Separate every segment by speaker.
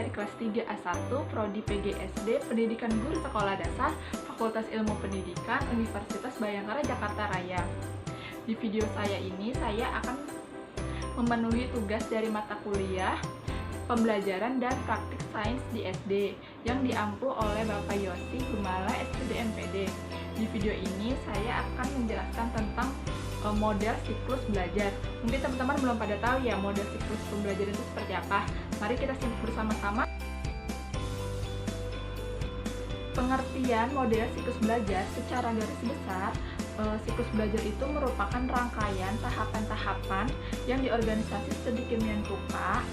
Speaker 1: dari kelas 3A1 Prodi PGSD Pendidikan Guru Sekolah Dasar Fakultas Ilmu Pendidikan Universitas Bayangkara Jakarta Raya. Di video saya ini saya akan memenuhi tugas dari mata kuliah Pembelajaran dan Praktik Sains di SD yang diampu oleh Bapak Yosi Gumala SPD MPD. Di video ini saya akan menjelaskan tentang model siklus belajar. Mungkin teman-teman belum pada tahu ya model siklus pembelajaran itu seperti apa. Mari kita simak bersama-sama. Pengertian model siklus belajar secara garis besar, siklus belajar itu merupakan rangkaian tahapan-tahapan yang diorganisasi sedemikian rupa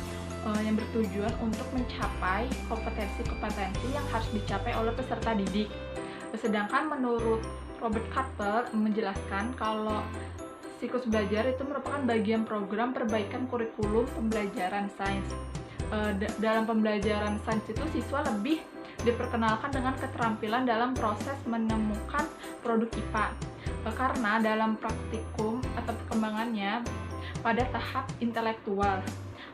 Speaker 1: yang bertujuan untuk mencapai kompetensi-kompetensi yang harus dicapai oleh peserta didik. Sedangkan menurut Robert Carter menjelaskan kalau siklus belajar itu merupakan bagian program perbaikan kurikulum pembelajaran sains. Dalam pembelajaran sains itu siswa lebih diperkenalkan dengan keterampilan dalam proses menemukan produk IPA. Karena dalam praktikum atau perkembangannya pada tahap intelektual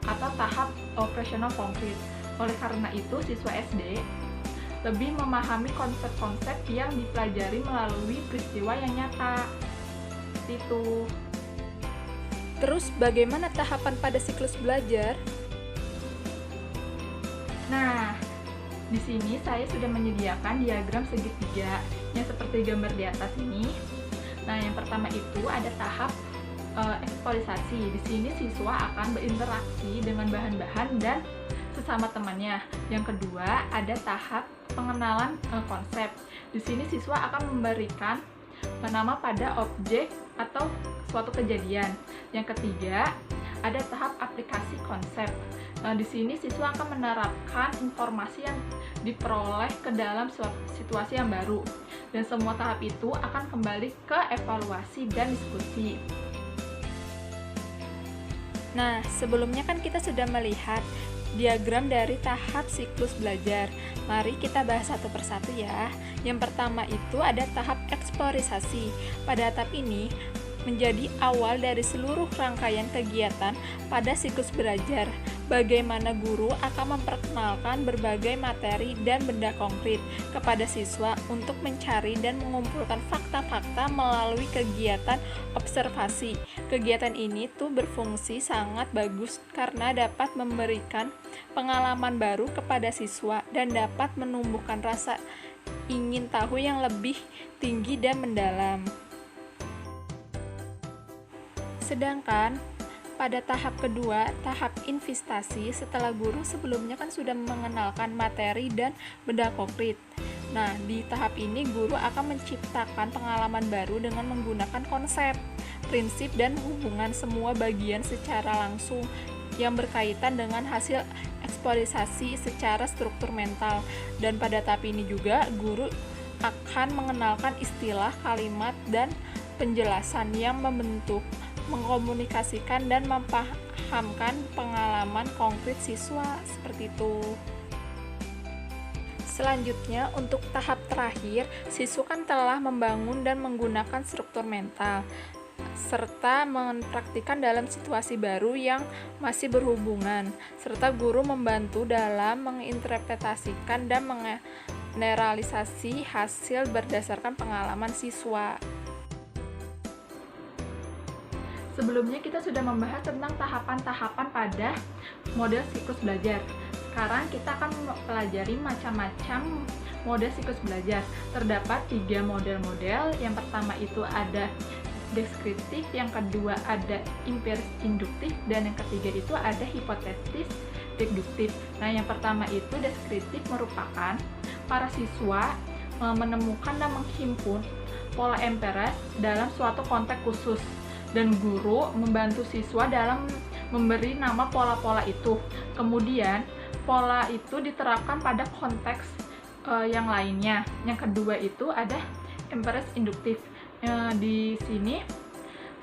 Speaker 1: atau tahap operasional konkret. Oleh karena itu, siswa SD lebih memahami konsep-konsep yang dipelajari melalui peristiwa yang nyata. Itu.
Speaker 2: Terus bagaimana tahapan pada siklus belajar?
Speaker 1: Nah, di sini saya sudah menyediakan diagram segitiga yang seperti gambar di atas ini. Nah, yang pertama itu ada tahap eksplorasi. Di sini siswa akan berinteraksi dengan bahan-bahan dan sesama temannya. Yang kedua ada tahap pengenalan konsep. Di sini siswa akan memberikan nama pada objek atau suatu kejadian. Yang ketiga, ada tahap aplikasi konsep. Nah, di sini siswa akan menerapkan informasi yang diperoleh ke dalam situasi yang baru. Dan semua tahap itu akan kembali ke evaluasi dan diskusi.
Speaker 2: Nah, sebelumnya kan kita sudah melihat diagram dari tahap siklus belajar. Mari kita bahas satu persatu ya. Yang pertama itu ada tahap eksplorasi. Pada tahap ini menjadi awal dari seluruh rangkaian kegiatan pada siklus belajar. Bagaimana guru akan memperkenalkan berbagai materi dan benda konkret kepada siswa untuk mencari dan mengumpulkan fakta-fakta melalui kegiatan observasi. Kegiatan ini tuh berfungsi sangat bagus karena dapat memberikan pengalaman baru kepada siswa dan dapat menumbuhkan rasa ingin tahu yang lebih tinggi dan mendalam. Sedangkan pada tahap kedua, tahap investasi, setelah guru sebelumnya kan sudah mengenalkan materi dan benda konkret. Nah, di tahap ini guru akan menciptakan pengalaman baru dengan menggunakan konsep, prinsip, dan hubungan semua bagian secara langsung yang berkaitan dengan hasil eksplorasi secara struktur mental. Dan pada tahap ini juga guru akan mengenalkan istilah, kalimat, dan penjelasan yang membentuk, mengkomunikasikan dan mempahamkan pengalaman konkret siswa seperti itu. Selanjutnya, untuk tahap terakhir, siswa kan telah membangun dan menggunakan struktur mental serta mempraktikkan dalam situasi baru yang masih berhubungan, serta guru membantu dalam menginterpretasikan dan mengeneralisasi hasil berdasarkan pengalaman siswa.
Speaker 1: Sebelumnya kita sudah membahas tentang tahapan-tahapan pada model siklus belajar. Sekarang kita akan mempelajari macam-macam model siklus belajar. Terdapat 3 model-model. Yang pertama itu ada deskriptif, yang kedua ada empiris induktif, dan yang ketiga itu ada hipotetis deduktif. Nah, yang pertama itu deskriptif merupakan para siswa menemukan dan menghimpun pola empiris dalam suatu konteks khusus. Dan guru membantu siswa dalam memberi nama pola-pola itu. Kemudian, pola itu diterapkan pada konteks yang lainnya. Yang kedua itu ada empiris induktif. Di sini,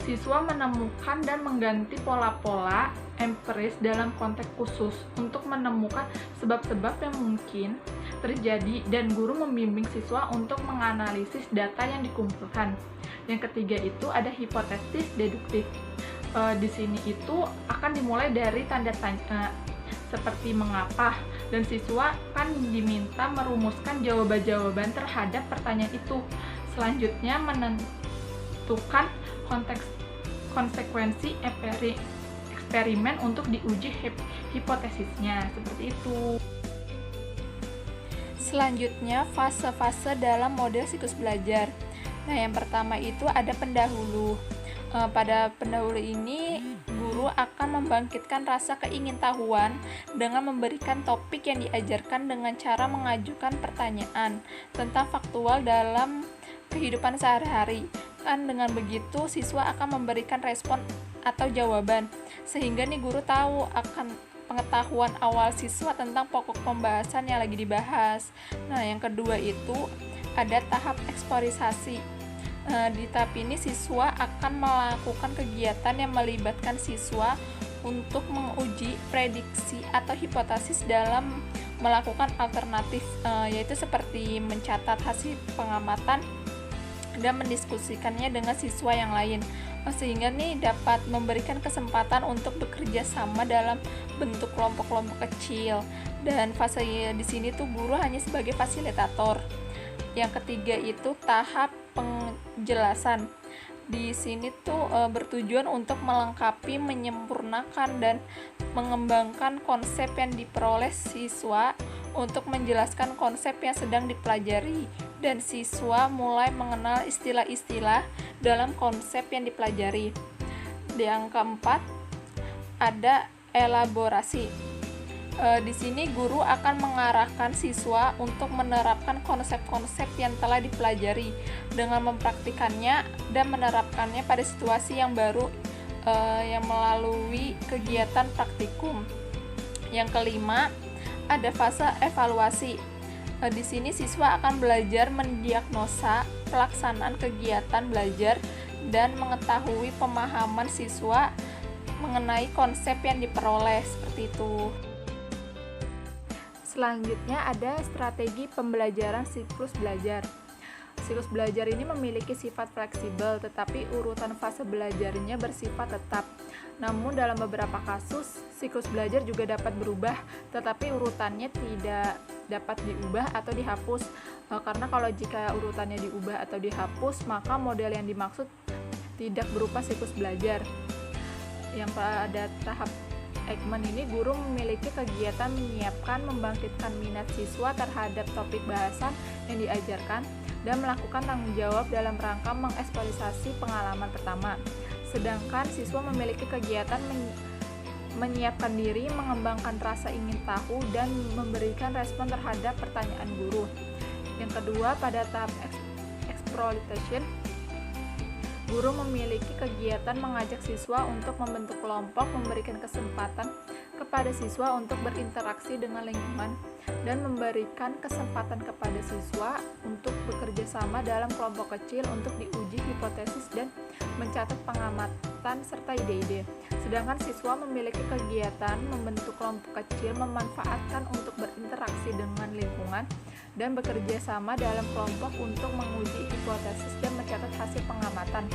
Speaker 1: siswa menemukan dan mengganti pola-pola empiris dalam konteks khusus untuk menemukan sebab-sebab yang mungkin terjadi, dan guru membimbing siswa untuk menganalisis data yang dikumpulkan. Yang ketiga itu ada hipotesis deduktif. Di sini itu akan dimulai dari tanda tanya seperti mengapa, dan siswa kan diminta merumuskan jawaban-jawaban terhadap pertanyaan itu. Selanjutnya menentukan konsekuensi eksperimen untuk diuji hipotesisnya, seperti itu.
Speaker 2: Selanjutnya, fase-fase dalam model siklus belajar. Nah, yang pertama itu ada pendahulu. Pada pendahulu ini, guru akan membangkitkan rasa keingintahuan dengan memberikan topik yang diajarkan dengan cara mengajukan pertanyaan tentang faktual dalam kehidupan sehari-hari. Kan dengan begitu, siswa akan memberikan respon atau jawaban, sehingga nih guru tahu akan pengetahuan awal siswa tentang pokok pembahasan yang lagi dibahas. Nah, yang kedua itu ada tahap eksplorisasi. Di tahap ini siswa akan melakukan kegiatan yang melibatkan siswa untuk menguji prediksi atau hipotesis dalam melakukan alternatif, yaitu seperti mencatat hasil pengamatan dan mendiskusikannya dengan siswa yang lain, sehingga nih dapat memberikan kesempatan untuk bekerja sama dalam bentuk kelompok-kelompok kecil. Dan fase di sini tuh guru hanya sebagai fasilitator. Yang ketiga itu tahap penjelasan. Di sini tuh bertujuan untuk melengkapi, menyempurnakan dan mengembangkan konsep yang diperoleh siswa untuk menjelaskan konsep yang sedang dipelajari, dan siswa mulai mengenal istilah-istilah dalam konsep yang dipelajari. Yang keempat ada elaborasi. Di sini guru akan mengarahkan siswa untuk menerapkan konsep-konsep yang telah dipelajari dengan mempraktikannya dan menerapkannya pada situasi yang baru yang melalui kegiatan praktikum. Yang kelima, ada fase evaluasi. Di sini siswa akan belajar mendiagnosa pelaksanaan kegiatan belajar dan mengetahui pemahaman siswa mengenai konsep yang diperoleh, seperti itu. Selanjutnya ada strategi pembelajaran siklus belajar. Siklus belajar ini memiliki sifat fleksibel, tetapi urutan fase belajarnya bersifat tetap. Namun dalam beberapa kasus, siklus belajar juga dapat berubah, tetapi urutannya tidak dapat diubah atau dihapus. Karena kalau jika urutannya diubah atau dihapus, maka model yang dimaksud tidak berupa siklus belajar. Yang pada tahap Eijkman ini, guru memiliki kegiatan menyiapkan, membangkitkan minat siswa terhadap topik bahasan yang diajarkan, dan melakukan tanggung jawab dalam rangka mengeksplorasi pengalaman pertama. Sedangkan siswa memiliki kegiatan menyiapkan diri, mengembangkan rasa ingin tahu, dan memberikan respon terhadap pertanyaan guru. Yang kedua, pada tahap exploitation, guru memiliki kegiatan mengajak siswa untuk membentuk kelompok, memberikan kesempatan kepada siswa untuk berinteraksi dengan lingkungan, dan memberikan kesempatan kepada siswa untuk bekerja sama dalam kelompok kecil untuk diuji hipotesis dan mencatat pengamatan serta ide-ide. Sedangkan siswa memiliki kegiatan membentuk kelompok kecil, memanfaatkan untuk berinteraksi dengan lingkungan, dan bekerja sama dalam kelompok untuk menguji hipotesis dan mencatat hasil pengamatan.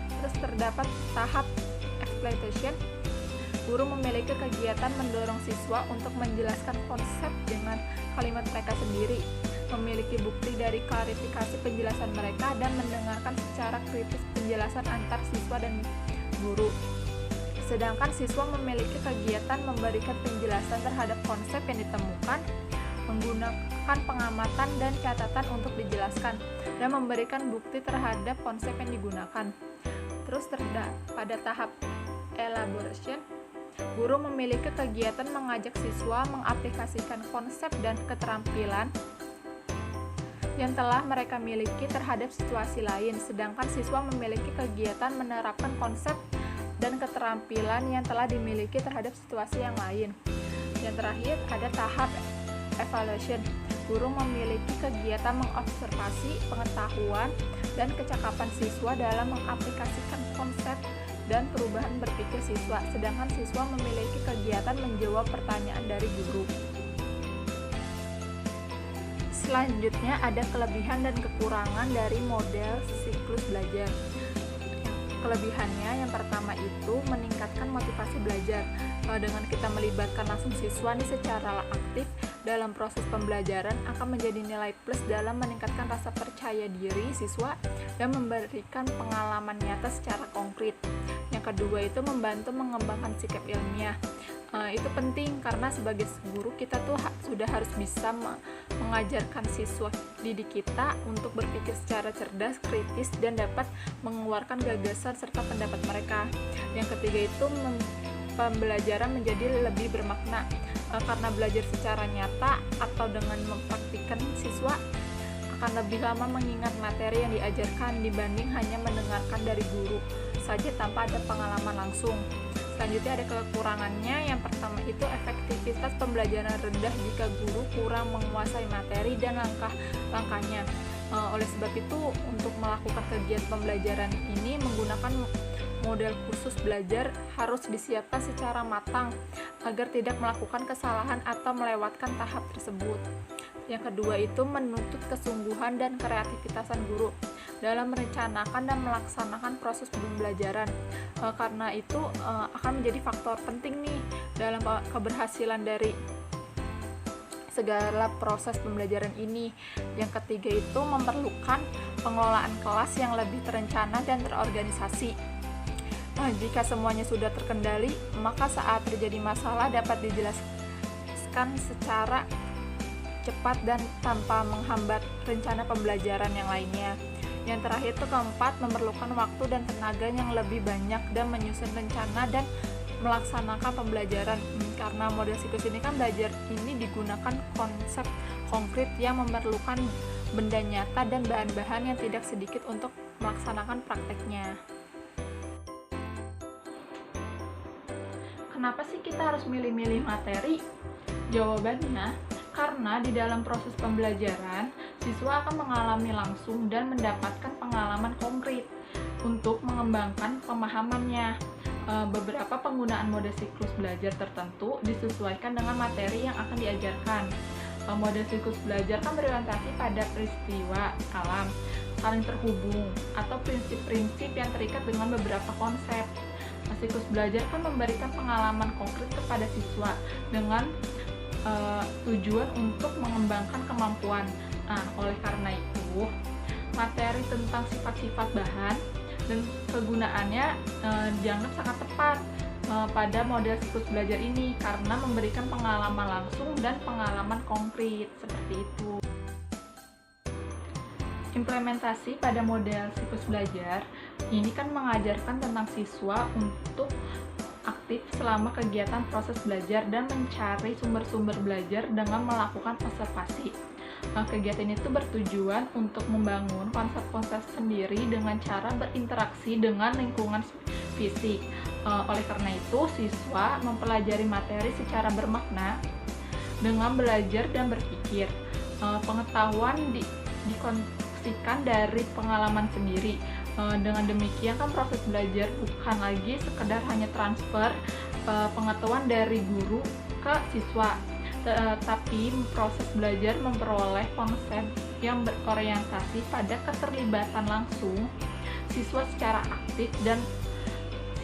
Speaker 2: Terus terdapat tahap exploitation. Guru memiliki kegiatan mendorong siswa untuk menjelaskan konsep dengan kalimat mereka sendiri, memiliki bukti dari klarifikasi penjelasan mereka, dan mendengarkan secara kritis penjelasan antar siswa dan guru. Sedangkan siswa memiliki kegiatan memberikan penjelasan terhadap konsep yang ditemukan, menggunakan pengamatan dan catatan untuk dijelaskan, dan memberikan bukti terhadap konsep yang digunakan. Terus pada tahap elaboration, guru memiliki kegiatan mengajak siswa mengaplikasikan konsep dan keterampilan yang telah mereka miliki terhadap situasi lain, sedangkan siswa memiliki kegiatan menerapkan konsep dan keterampilan yang telah dimiliki terhadap situasi yang lain. Yang terakhir ada tahap evaluation. Guru memiliki kegiatan mengobservasi pengetahuan dan kecakapan siswa dalam mengaplikasikan konsep dan perubahan berpikir siswa, sedangkan siswa memiliki kegiatan menjawab pertanyaan dari guru. Selanjutnya ada kelebihan dan kekurangan dari model siklus belajar.
Speaker 1: Kelebihannya yang pertama itu meningkatkan motivasi belajar. Dengan kita melibatkan langsung siswa nih secara aktif dalam proses pembelajaran akan menjadi nilai plus dalam meningkatkan rasa percaya diri siswa dan memberikan pengalaman nyata secara konkret. Yang kedua itu membantu mengembangkan sikap ilmiah. Itu penting karena sebagai guru kita tuh sudah harus bisa mengajarkan siswa didik kita untuk berpikir secara cerdas, kritis, dan dapat mengeluarkan gagasan serta pendapat mereka. Yang ketiga itu pembelajaran menjadi lebih bermakna karena belajar secara nyata atau dengan mempraktikkan, siswa akan lebih lama mengingat materi yang diajarkan dibanding hanya mendengarkan dari guru saja tanpa ada pengalaman langsung. Selanjutnya ada kekurangannya. Yang pertama itu efektivitas pembelajaran rendah jika guru kurang menguasai materi dan langkah-langkahnya. Oleh sebab itu, untuk melakukan kegiatan pembelajaran ini menggunakan model khusus belajar harus disiapkan secara matang agar tidak melakukan kesalahan atau melewatkan tahap tersebut. Yang kedua itu menuntut kesungguhan dan kreativitasan guru dalam merencanakan dan melaksanakan proses pembelajaran. Karena itu akan menjadi faktor penting nih dalam keberhasilan dari segala proses pembelajaran ini. Yang ketiga itu memerlukan pengelolaan kelas yang lebih terencana dan terorganisasi. Jika semuanya sudah terkendali, maka saat terjadi masalah dapat dijelaskan secara cepat dan tanpa menghambat rencana pembelajaran yang lainnya. Yang terakhir itu keempat, memerlukan waktu dan tenaga yang lebih banyak dan menyusun rencana dan melaksanakan pembelajaran. Karena model siklus ini kan belajar ini digunakan konsep konkret yang memerlukan benda nyata dan bahan-bahan yang tidak sedikit untuk melaksanakan prakteknya. Kenapa sih kita harus milih-milih materi? Jawabannya, karena di dalam proses pembelajaran, siswa akan mengalami langsung dan mendapatkan pengalaman konkret untuk mengembangkan pemahamannya. Beberapa penggunaan model siklus belajar tertentu disesuaikan dengan materi yang akan diajarkan. Model siklus belajar kan berorientasi pada peristiwa alam, saling terhubung, atau prinsip-prinsip yang terikat dengan beberapa konsep. Siklus belajar kan memberikan pengalaman konkret kepada siswa dengan tujuan untuk mengembangkan kemampuan. Oleh karena itu, materi tentang sifat-sifat bahan dan kegunaannya dianggap sangat tepat pada model siklus belajar ini karena memberikan pengalaman langsung dan pengalaman konkret seperti itu. Implementasi pada model siklus belajar ini kan mengajarkan tentang siswa untuk aktif selama kegiatan proses belajar dan mencari sumber-sumber belajar dengan melakukan observasi. Kegiatan itu bertujuan untuk membangun konsep-konsep sendiri dengan cara berinteraksi dengan lingkungan fisik. Oleh karena itu, siswa mempelajari materi secara bermakna dengan belajar dan berpikir. Pengetahuan dikonstruksikan dari pengalaman sendiri. Dengan demikian kan proses belajar bukan lagi sekedar hanya transfer pengetahuan dari guru ke siswa, tapi proses belajar memperoleh konsep yang berorientasi pada keterlibatan langsung siswa secara aktif dan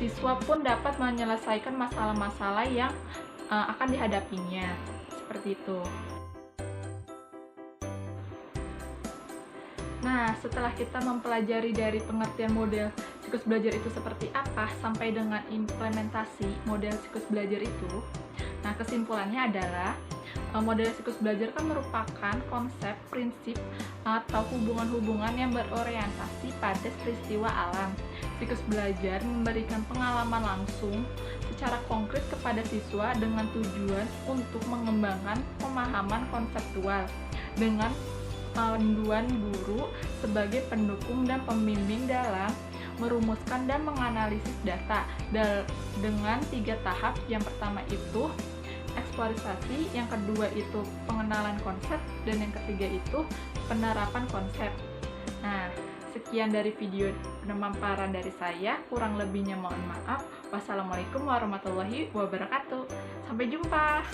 Speaker 1: siswa pun dapat menyelesaikan masalah-masalah yang akan dihadapinya. Seperti itu. Nah, setelah kita mempelajari dari pengertian model siklus belajar itu seperti apa sampai dengan implementasi model siklus belajar itu, nah kesimpulannya adalah model siklus belajar kan merupakan konsep, prinsip, atau hubungan-hubungan yang berorientasi pada peristiwa alam. Siklus belajar memberikan pengalaman langsung secara konkret kepada siswa dengan tujuan untuk mengembangkan pemahaman konseptual dengan panduan guru sebagai pendukung dan pembimbing dalam merumuskan dan menganalisis data dengan 3 tahap. Yang pertama itu eksplorisasi, yang kedua itu pengenalan konsep, dan yang ketiga itu penerapan konsep. Nah, sekian dari video pemaparan dari saya, kurang lebihnya mohon maaf. Wassalamualaikum warahmatullahi wabarakatuh. Sampai jumpa.